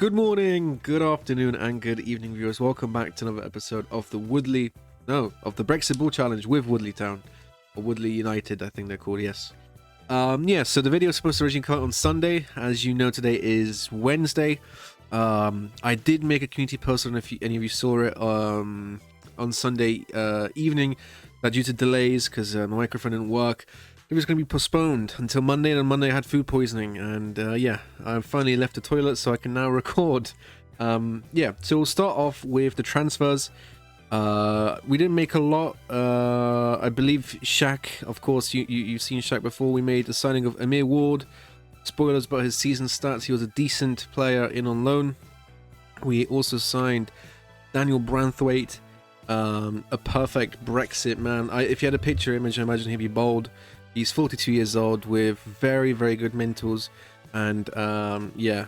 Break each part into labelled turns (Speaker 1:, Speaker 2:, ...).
Speaker 1: Good morning, good afternoon, and good evening, viewers. Welcome back to another episode of the Brexit Ball Challenge with Woodley Town, or Woodley United, I think they're called. Yes. So the video is supposed to originally come out on Sunday. As you know, today is Wednesday. I did make a community post, I don't know if any of you saw it, on Sunday evening, that due to delays, because my microphone didn't work, it was going to be postponed until Monday, and on Monday I had food poisoning, and I finally left the toilet, so I can now record. So we'll start off with the transfers. We didn't make a lot. I believe Shaq, of course, you've seen Shaq before. We made the signing of Amir Ward. Spoilers about his season stats, he was a decent player in on loan. We also signed Daniel Branthwaite, a perfect Brexit man. If you had a picture image, I imagine he'd be bold. He's 42 years old with very, very good mentals, and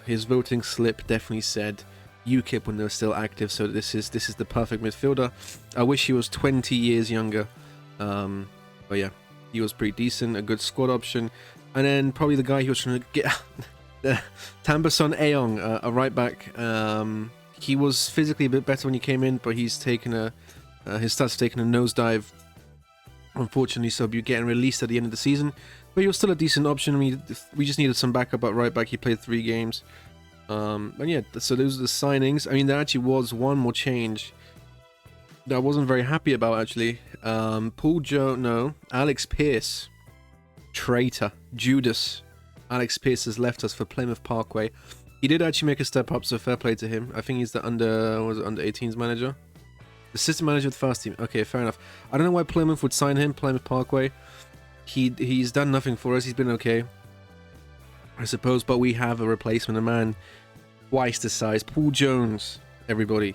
Speaker 1: his voting slip definitely said UKIP when they were still active. So this is the perfect midfielder. I wish he was 20 years younger, but yeah, he was pretty decent, a good squad option. And then probably the guy he was trying to get, Tambason Aong, a right back. He was physically a bit better when he came in, but he's taken his stats have taken a nosedive, unfortunately, so he'll be getting released at the end of the season. But he was still a decent option. We just needed some backup at right back. He played 3 games. And yeah, so those are the signings. I mean, there actually was one more change that I wasn't very happy about, actually. Alex Pearce. Traitor. Judas. Alex Pearce has left us for Plymouth Parkway. He did actually make a step up, so fair play to him. I think he's the under 18s manager. The assistant manager of the first team. Okay, fair enough. I don't know why Plymouth would sign him, Plymouth Parkway. He's done nothing for us. He's been okay, I suppose. But we have a replacement, a man twice the size. Paul Jones, everybody.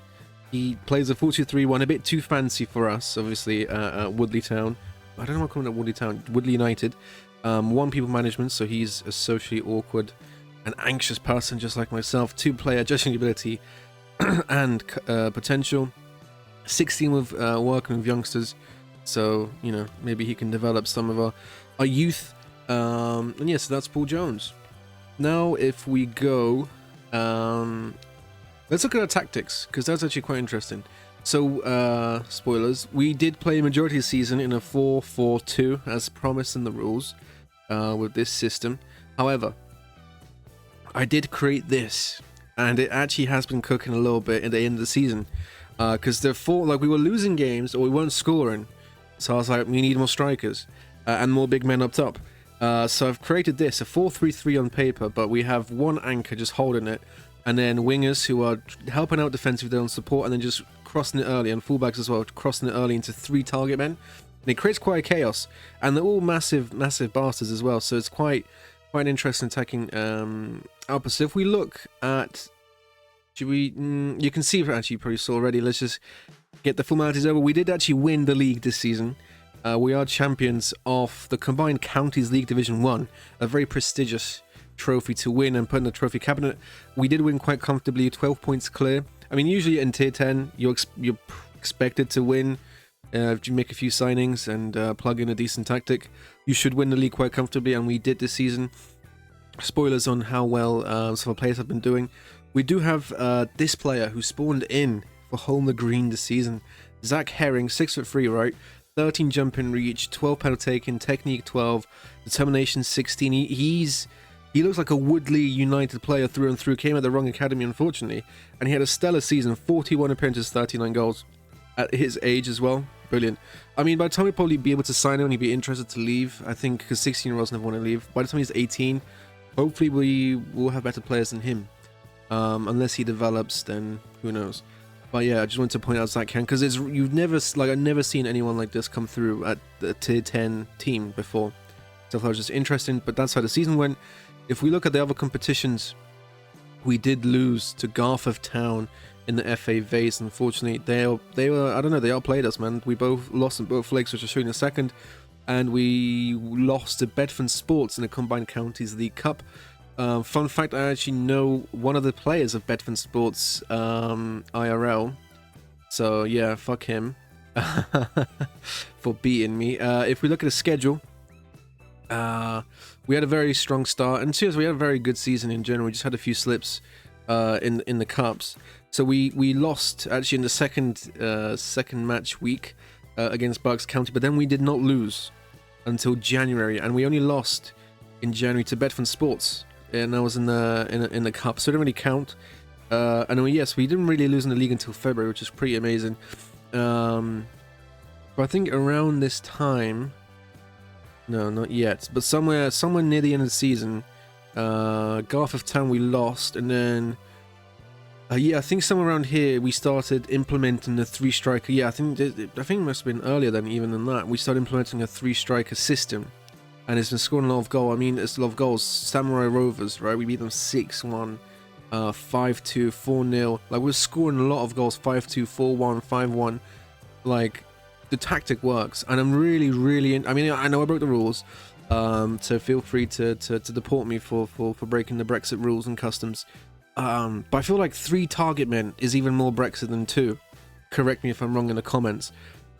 Speaker 1: He plays a 4-2-3-1, a bit too fancy for us, obviously, at Woodley Town. I don't know what calling it Woodley Town. Woodley United. 1 people management, so he's a socially awkward and anxious person, just like myself. 2-player judging ability and potential. 16 with working with youngsters, so you know, maybe he can develop some of our youth. And yeah, so that's Paul Jones. Now if we go, let's look at our tactics, because that's actually quite interesting. So spoilers, we did play majority of the season in a 4-4-2 as promised in the rules, with this system. However, I did create this, and it actually has been cooking a little bit at the end of the season. Because we were losing games or we weren't scoring, so I was like, we need more strikers and more big men up top. So I've created this, a 4-3-3 on paper, but we have 1 anchor just holding it, and then wingers who are helping out defensively on support, and then just crossing it early, and fullbacks as well, crossing it early into 3 target men. And it creates quite a chaos, and they're all massive bastards as well. So it's quite an interesting attacking output. So if we look at, you can see, actually, you probably saw already. Let's just get the formalities over. We did actually win the league this season. We are champions of the Combined Counties League Division 1, a very prestigious trophy to win and put in the trophy cabinet. We did win quite comfortably, 12 points clear. I mean, usually in tier 10, you're expected to win. If you make a few signings and plug in a decent tactic, you should win the league quite comfortably, and we did this season. Spoilers on how well some of the players have been doing. We do have this player who spawned in for Holmer Green this season. Zach Herring, 6'3", right? 13 jump in reach, 12 penalty taken, technique 12, determination 16. He looks like a Woodley United player through and through. Came at the wrong academy, unfortunately, and he had a stellar season. 41 appearances, 39 goals at his age as well. Brilliant. I mean, by the time we'd probably be able to sign him and he'd be interested to leave, I think, because 16-year-olds never want to leave. By the time he's 18, hopefully we will have better players than him. Unless he develops, then who knows. But yeah, I just wanted to point out Zach Herring, because I've never seen anyone like this come through at the tier 10 team before. So I thought it was just interesting, but that's how the season went. If we look at the other competitions, we did lose to Garforth Town in the FA Vase, unfortunately. They were, I don't know, they outplayed us, man. We both lost in both legs, which I'll show you in a second. And we lost to Bedford Sports in the Combined Counties League Cup. Fun fact, I actually know one of the players of Bedford Sports IRL. So yeah, fuck him for beating me. If we look at the schedule, we had a very strong start, and seriously, we had a very good season in general. We just had a few slips. in the cups. So we lost actually in the second match week against Berks County, but then we did not lose until January, and we only lost in January to Bedford Sports, and that was in the cup, so it didn't really count. And yes, we didn't really lose in the league until February, which is pretty amazing. But I think around this time, no, not yet, but somewhere near the end of the season, Garforth Town we lost, and then yeah, I think somewhere around here we started implementing the 3-striker. Yeah, I think it must have been earlier even than that. We started implementing a 3-striker system, and it's been scoring a lot of goals. I mean, it's a lot of goals. Samurai Rovers, right? We beat them 6-1, 5-2, 4-0. Like, we're scoring a lot of goals. 5-2, 4-1, 5-1. Like, the tactic works, and I'm really I mean, I know I broke the rules, so feel free to deport me for breaking the Brexit rules and customs. But I feel like 3 target men is even more Brexit than 2. Correct me if I'm wrong in the comments.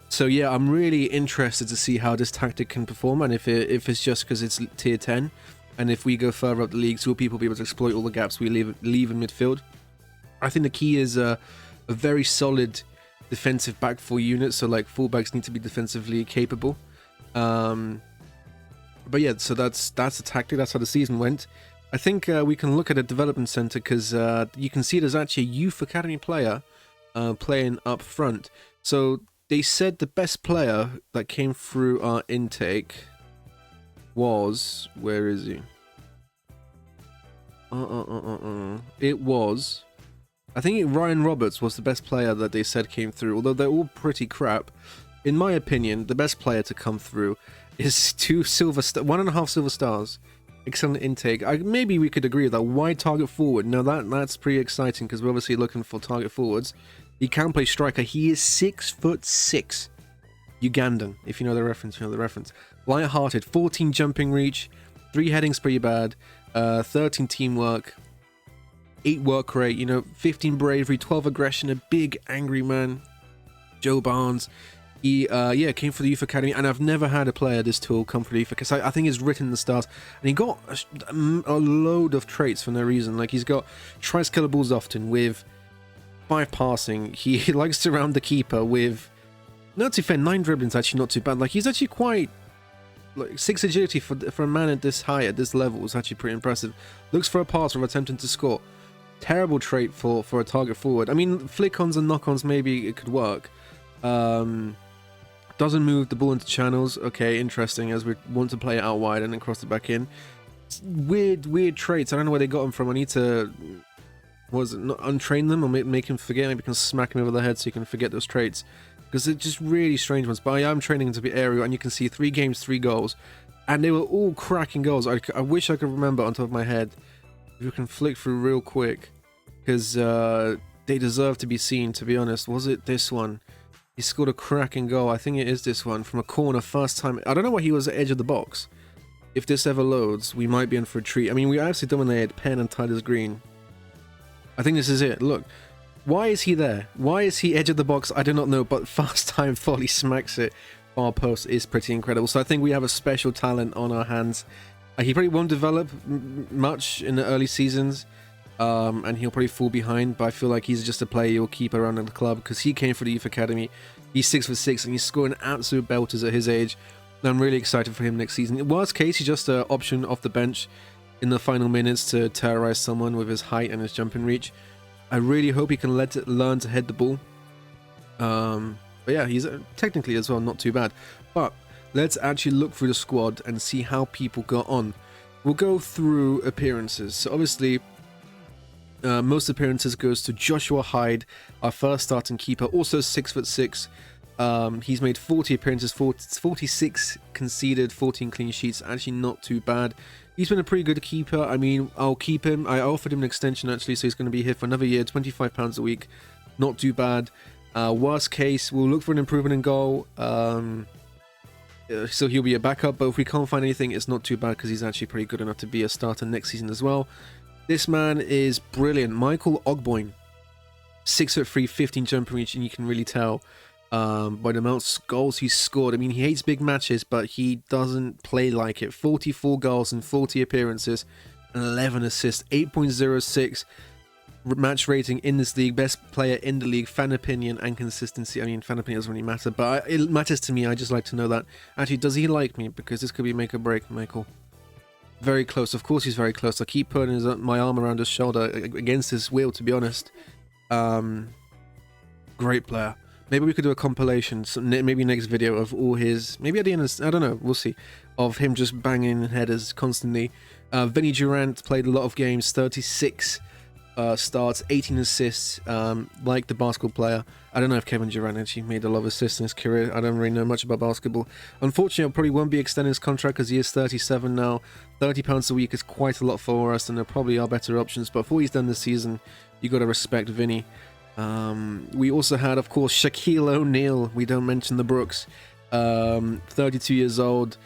Speaker 1: So yeah, I'm really interested to see how this tactic can perform, and if it's just because it's tier 10, and if we go further up the leagues, will people be able to exploit all the gaps we leave in midfield? I think the key is a very solid defensive back 4 unit, so like fullbacks need to be defensively capable. But yeah, so that's a tactic. That's how the season went. I think we can look at a development center, because you can see there's actually a youth academy player playing up front. So they said the best player that came through our intake was, where is he? It was, I think Ryan Roberts was the best player that they said came through, although they're all pretty crap. In my opinion, the best player to come through is 1.5 silver stars. Excellent intake. Maybe we could agree with that. Why target forward? Now that's pretty exciting, because we're obviously looking for target forwards. He can play striker. He is 6'6". Ugandan. If you know the reference, you know the reference. Light-hearted. 14 jumping reach. 3 headings pretty bad. 13 teamwork. 8 work rate. 15 bravery. 12 aggression. A big angry man. Joe Barnes. He came for the Youth Academy, and I've never had a player this tall come for the Youth, because I think he's written in the stars, and he got a load of traits for no reason. Like, he's got tries killer balls often with 5 passing. He likes to round the keeper with, not too fair, 9 dribbling's actually not too bad. Like, he's actually quite, like, 6 agility for a man at this high, at this level is actually pretty impressive. Looks for a pass or attempting to score. Terrible trait for a target forward. I mean, flick-ons and knock-ons, maybe it could work. Doesn't move the ball into channels. Okay, interesting, as we want to play it out wide and then cross it back in. Weird traits. I don't know where they got them from. I need to, not untrain them or make him forget. Maybe I can smack him over the head so you can forget those traits, because it's just really strange ones. But I am training him to be aerial, and you can see 3 games, 3 goals, and they were all cracking goals. I wish I could remember on top of my head. If you can flick through real quick, because they deserve to be seen, to be honest. Was it this one? He scored a cracking goal. I think it is this one, from a corner, first time. I don't know why he was at the edge of the box. If this ever loads, we might be in for a treat. I mean, we actually dominated Penn and Tyler's Green. I think this is it. Look, why is he there? Why is he edge of the box? I do not know, but first time volley smacks it. Far post is pretty incredible. So I think we have a special talent on our hands. He probably won't develop much in the early seasons. And he'll probably fall behind, but I feel like he's just a player you'll keep around in the club, because he came for the Youth Academy. He's 6'6", and he's scoring absolute belters at his age. And I'm really excited for him next season. Worst case, he's just an option off the bench in the final minutes to terrorize someone with his height and his jumping reach. I really hope he can learn to head the ball. But yeah, he's technically as well not too bad. But let's actually look through the squad and see how people got on. We'll go through appearances. So obviously, most appearances goes to Joshua Hyde, our first starting keeper, also 6'6". He's made 40 appearances, 46 conceded, 14 clean sheets. Actually not too bad. He's been a pretty good keeper. I mean, I'll keep him. I offered him an extension actually, so he's going to be here for another year, £25 a week. Not too bad. Worst case, we'll look for an improvement in goal. So he'll be a backup, but if we can't find anything, it's not too bad, because he's actually pretty good enough to be a starter next season as well. This man is brilliant. Michael Ogboyne, 6'3", 15 jumping reach, and you can really tell by the amount of goals he's scored. I mean, he hates big matches, but he doesn't play like it. 44 goals in 40 appearances and 11 assists, 8.06 match rating in this league, best player in the league, fan opinion and consistency. I mean, fan opinion doesn't really matter, but it matters to me. I just like to know that. Actually, does he like me? Because this could be make or break, Michael. Very close. Of course he's very close. I keep putting my arm around his shoulder against his will, to be honest. Great player. Maybe we could do a compilation, maybe next video, of all his, maybe at the end of, I don't know, we'll see, of him just banging headers constantly. Vinny Durant played a lot of games, 36 starts, 18 assists, like the basketball player. I don't know if Kevin Durant actually made a lot of assists in his career. I don't really know much about basketball. Unfortunately, I probably won't be extending his contract because he is 37 now. £30 a week is quite a lot for us, and there probably are better options. But for what he's done this season, you got to respect Vinny. We also had, of course, Shaquille O'Neal. We don't mention the Brooks. 32 years old,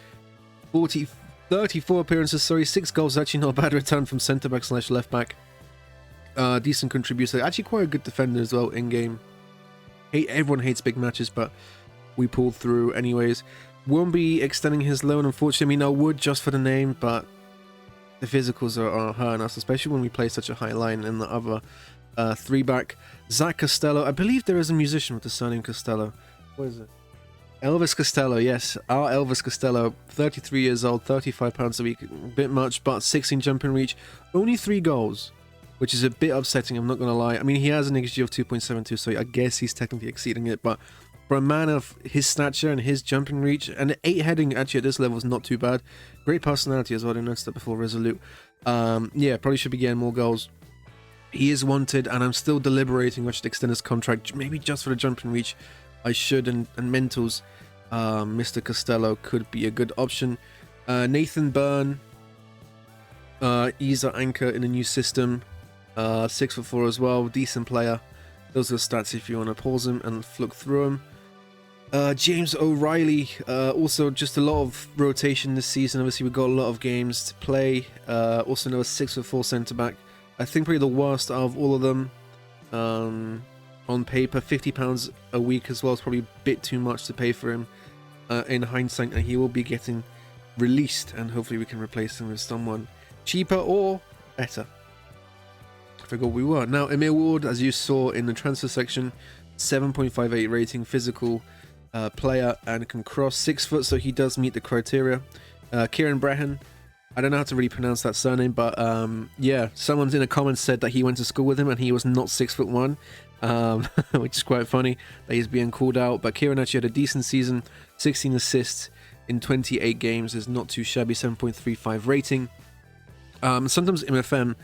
Speaker 1: 34 appearances, 6 goals. Actually not a bad return from centre-back / left-back. Decent contributor. Actually quite a good defender as well in-game. Everyone hates big matches, but we pulled through anyways. Won't be extending his loan, unfortunately. I mean, I would just for the name, but the physicals are hurting us, especially when we play such a high line in the other 3-back. Zach Costello. I believe there is a musician with the surname Costello. What is it? Elvis Costello, yes. Our Elvis Costello, 33 years old, £35 a week. A bit much, but 16 jumping reach. Only 3 goals, which is a bit upsetting, I'm not going to lie. I mean, he has an XG of 2.72, so I guess he's technically exceeding it, but for a man of his stature and his jumping reach, and 8 heading actually at this level is not too bad. Great personality as well, I noticed that before, resolute. Yeah, probably should be getting more goals. He is wanted, and I'm still deliberating whether to extend his contract, maybe just for the jumping reach. I should, and mentals. Mr. Costello could be a good option. Nathan Byrne, he's our anchor in a new system. 6'4" as well, decent player. Those are the stats if you want to pause them and look through them. James O'Reilly, also just a lot of rotation this season. Obviously, we've got a lot of games to play. Also another 6'4" centre back. I think probably the worst out of all of them. On paper, £50 a week as well is probably a bit too much to pay for him. In hindsight, and he will be getting released, and hopefully we can replace him with someone cheaper or better. I forgot we were. Now, Emil Ward, as you saw in the transfer section, 7.58 rating, physical player, and can cross 6 foot, so he does meet the criteria. Kieran Brehan, I don't know how to really pronounce that surname, but yeah, someone's in the comments said that he went to school with him and he was not 6'1", which is quite funny that he's being called out. But Kieran actually had a decent season, 16 assists in 28 games, is not too shabby, 7.35 rating. Sometimes MFM,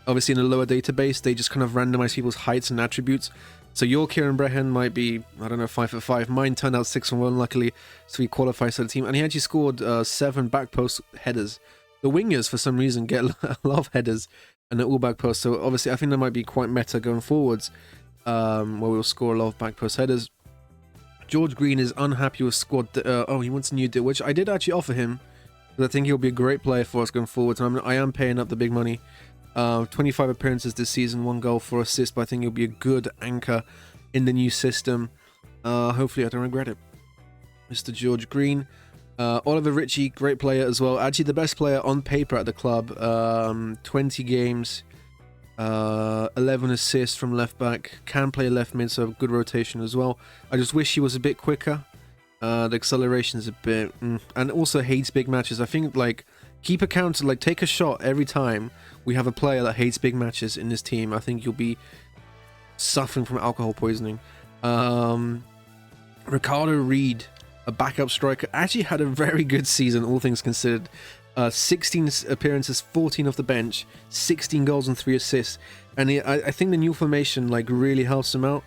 Speaker 1: obviously in a lower database, they just kind of randomize people's heights and attributes. So your Kieran Brehan might be, I don't know, 5'5". Mine turned out 6'1", luckily, so he qualifies for the team. And he actually scored 7 back post headers. The wingers, for some reason, get a lot of headers and they're all back post. So obviously, I think that might be quite meta going forwards, where we'll score a lot of back post headers. George Green is unhappy with squad. Oh, he wants a new deal, which I did actually offer him, because I think he'll be a great player for us going forwards. And I am paying up the big money. 25 appearances this season, 1 goal, 4 assists. But I think he'll be a good anchor in the new system. Hopefully, I don't regret it. Mr. George Green. Oliver Ritchie, great player as well. Actually, the best player on paper at the club. 20 games, 11 assists from left back. Can play left mid, so good rotation as well. I just wish he was a bit quicker. The acceleration is a bit, and also hates big matches. I think like keep a counter, like take a shot every time we have a player that hates big matches in this team. I think you'll be suffering from alcohol poisoning. Ricardo Reed, a backup striker, actually had a very good season, all things considered. 16 appearances, 14 off the bench, 16 goals and 3 assists. And I think the new formation like really helps him out.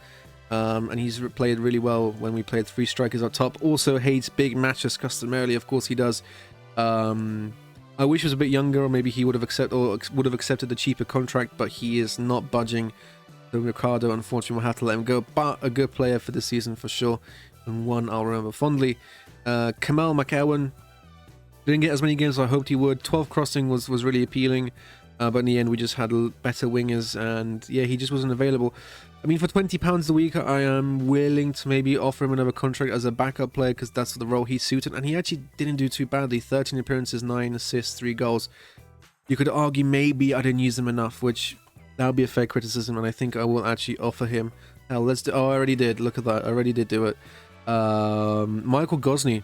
Speaker 1: And he's played really well when we played 3 strikers up top. Also hates big matches customarily, of course he does. I wish he was a bit younger, or maybe he would have accepted the cheaper contract, but he is not budging. So Ricardo, unfortunately, will have to let him go. But a good player for this season for sure, and one I'll remember fondly. Kamal McEwen didn't get as many games as I hoped he would. 12 crossing was really appealing, but in the end we just had better wingers, and yeah, he just wasn't available. I mean, for £20 a week, I am willing to maybe offer him another contract as a backup player, because that's the role he's suited, and he actually didn't do too badly. 13 appearances, 9 assists, 3 goals. You could argue maybe I didn't use him enough, which That would be a fair criticism, and I think I will actually offer him. Hell, let's do. Oh, I already did. Look at that. I already did do it. Michael Gosney.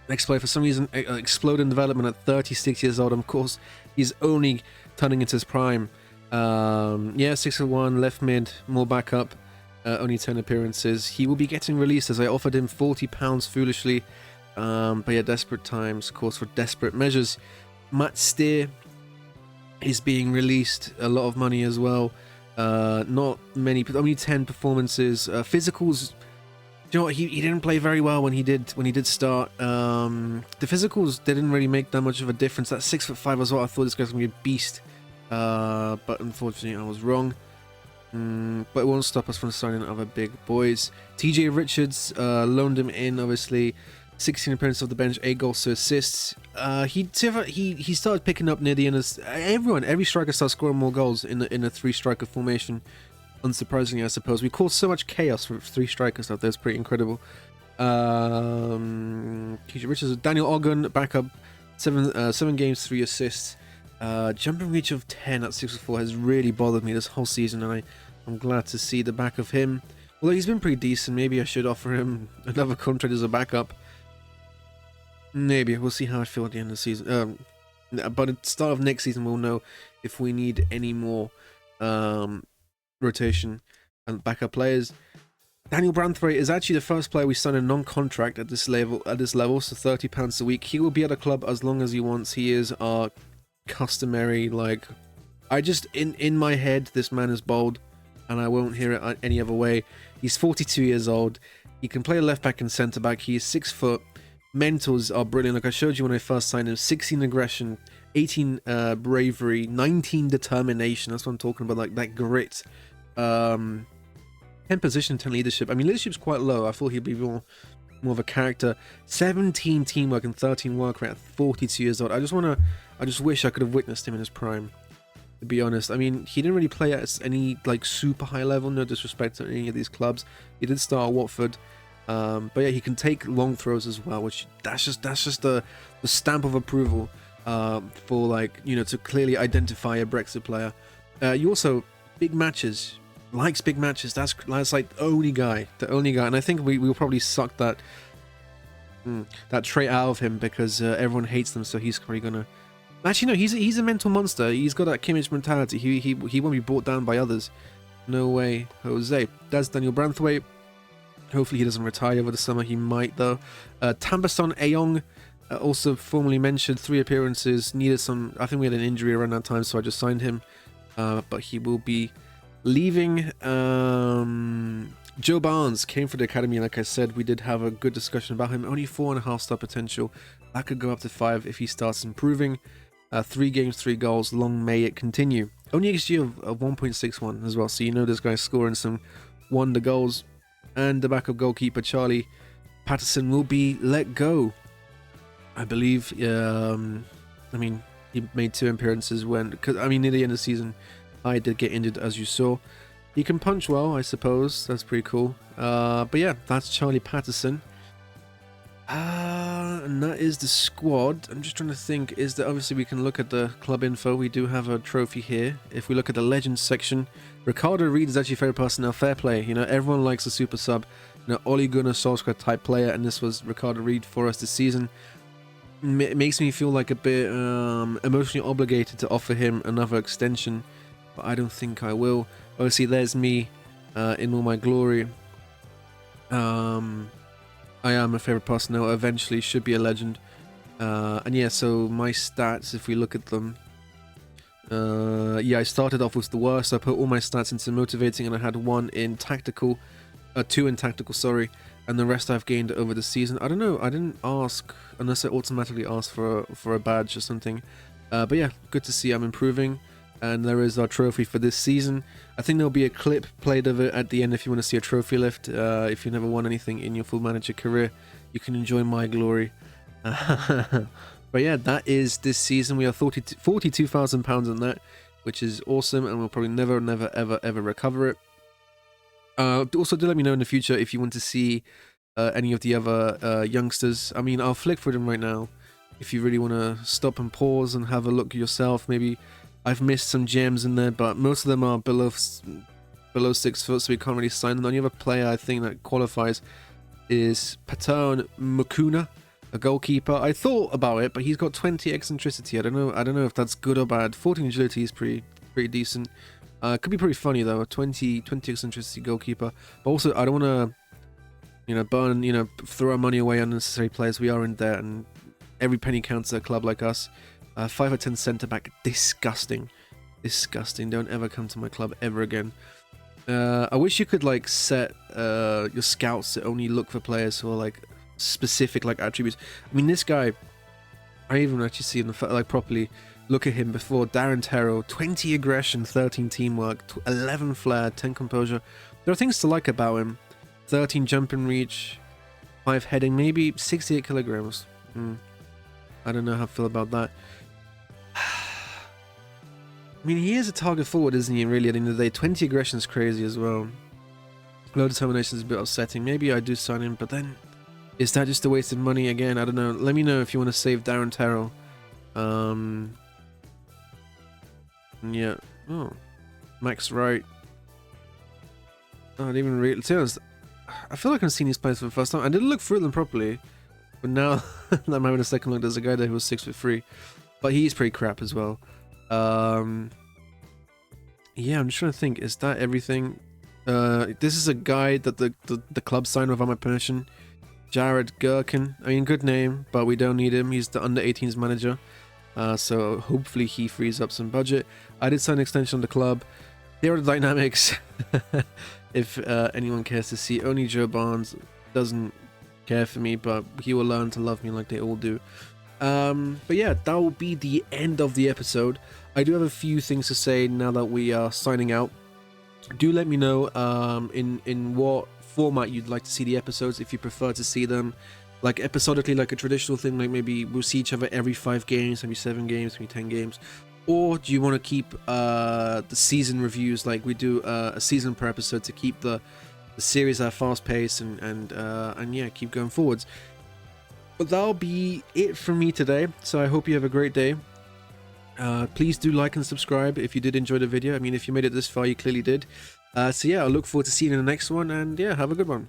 Speaker 1: Next player, for some reason, exploded in development at 36 years old. Of course, he's only turning into his prime. Yeah, 6'1", left mid, more backup. Only 10 appearances. He will be getting released as I offered him £40 foolishly. But yeah, desperate times, of course, for desperate measures. Matchday is being released. A lot of money as well. Not many, but only 10 performances. Physicals. You know what, he didn't play very well when he did start. The physicals didn't really make that much of a difference. That 6'5" was what I thought this guy was gonna be a beast. But unfortunately I was wrong. But it won't stop us from signing other big boys. TJ Richards, loaned him in, obviously. 16 appearances off the bench, 8 goals to assists. He started picking up near the end of every striker starts scoring more goals in a 3-striker formation. Unsurprisingly, I suppose. We caused so much chaos with 3 strikers out there. It's pretty incredible. TJ Richards, Daniel Oggun, backup, 7 games, 3 assists. Jumping reach of 10 at 6'4" has really bothered me this whole season, and I'm glad to see the back of him. Although he's been pretty decent, maybe I should offer him another contract as a backup. Maybe. We'll see how I feel at the end of the season. But at the start of next season, we'll know if we need any more rotation and backup players. Daniel Branthwaite is actually the first player we signed a non-contract at this level, so £30 a week. He will be at a club as long as he wants. He is our customary, like, I just in my head this man is bold and I won't hear it any other way. He's 42 years old. He can play left back and centre back. He is 6 foot. Mentals are brilliant. Like I showed you when I first signed him, 16 aggression, 18 bravery, 19 determination. That's what I'm talking about, like that grit. 10 position, 10 leadership. I mean, leadership's quite low. I thought he'd be more of a character. 17 teamwork and 13 work rate at 42 years old. I just wish I could have witnessed him in his prime, to be honest. I mean, he didn't really play at any like super high level, no disrespect to any of these clubs. He did start at Watford. But yeah, he can take long throws as well, which that's just the stamp of approval for, like, you know, to clearly identify a Brexit player. You also, big matches, likes big matches. That's like the only guy, and I think we will probably suck that trait out of him because everyone hates them. So he's probably gonna. Actually, no, he's a mental monster. He's got that Kimmich mentality. He won't be brought down by others. No way, Jose. That's Daniel Branthwaite. Hopefully he doesn't retire over the summer. He might, though. Tambason Ayong, also formerly mentioned, 3 appearances. Needed some. I think we had an injury around that time, so I just signed him. But he will be leaving. Joe Barnes came for the academy. Like I said, we did have a good discussion about him. Only 4.5-star potential. That could go up to 5 if he starts improving. 3 games, 3 goals. Long may it continue. Only XG of 1.61 as well. So you know this guy's scoring some wonder goals. And the backup goalkeeper, Charlie Patterson, will be let go, I believe. I mean, he made 2 appearances because, I mean, near the end of the season, I did get injured, as you saw. He can punch well, I suppose. That's pretty cool. But yeah, that's Charlie Patterson. And that is the squad. I'm just trying to think, is that obviously we can look at the club info. We do have a trophy here. If we look at the legends section, Ricardo Reed is actually favorite personnel, fair play. You know, everyone likes a super sub, you know, Ole Gunnar Solskjaer type player, and this was Ricardo Reed for us this season. It makes me feel like a bit emotionally obligated to offer him another extension, but I don't think I will. Obviously, there's me in all my glory. I am a favorite personnel, eventually should be a legend. And yeah, so my stats, if we look at them, yeah, I started off with the worst. I put all my stats into motivating, and I had 1 in tactical, 2 in tactical, sorry, and the rest I've gained over the season. I don't know, I didn't ask, unless I automatically asked for a badge or something. But yeah, good to see I'm improving, and there is our trophy for this season. I think there'll be a clip played of it at the end if you want to see a trophy lift. If you never won anything in your full manager career, you can enjoy my glory. But yeah, that is this season. We are £42,000 on that, which is awesome, and we'll probably never, ever recover it. Also, do let me know in the future if you want to see any of the other youngsters. I mean, I'll flick for them right now. If you really want to stop and pause and have a look yourself, maybe I've missed some gems in there, but most of them are below 6 foot, so we can't really sign them. The only other player I think that qualifies is Patern Mukuna, a goalkeeper. I thought about it, but he's got 20 eccentricity. I don't know if that's good or bad. 14 agility is pretty decent. Could be pretty funny though. 20 eccentricity goalkeeper. But also, I don't want to, burn, throw our money away on unnecessary players. We are in debt, and every penny counts at a club like us. 5 or 10 centre back, disgusting. Don't ever come to my club ever again. I wish you could like set your scouts to only look for players who are like specific like attributes. I mean, this guy, I even actually see him like properly look at him before. Darren Terrell, 20 aggression, 13 teamwork, 11 flair, 10 composure. There are things to like about him. 13 jump and reach, 5 heading, maybe 68 kilograms. I don't know how I feel about that. I mean, he is a target forward, isn't he, really, at the end of the day? 20 aggression is crazy as well. Low determination is a bit upsetting. Maybe I do sign him, but then is that just a waste of money again? I don't know. Let me know if you want to save Darren Terrell. Yeah. Oh. Max Wright. Oh, I didn't even really... To be honest, I feel like I've seen these players for the first time. I didn't look through them properly. But now that I'm having a second look, there's a guy there who was 6'3". But he's pretty crap as well. Yeah, I'm just trying to think. Is that everything? This is a guy that the club signed without my permission. Jared Gherkin. I mean, good name, but we don't need him. He's the under-18s manager. So hopefully he frees up some budget. I did sign an extension on the club. Here are the dynamics. If anyone cares to see. Only Joe Barnes doesn't care for me, but he will learn to love me like they all do. But yeah, that will be the end of the episode. I do have a few things to say now that we are signing out. Do let me know in what format you'd like to see the episodes, if you prefer to see them like episodically, like a traditional thing, like maybe we'll see each other every 5 games, maybe 7 games, maybe 10 games, or do you want to keep the season reviews, like we do a season per episode to keep the series at a fast pace and yeah, keep going forwards. But that'll be it from me today, so I hope you have a great day. Please do like and subscribe if you did enjoy the video. I mean, if you made it this far, you clearly did. So yeah, I look forward to seeing you in the next one, and yeah, have a good one.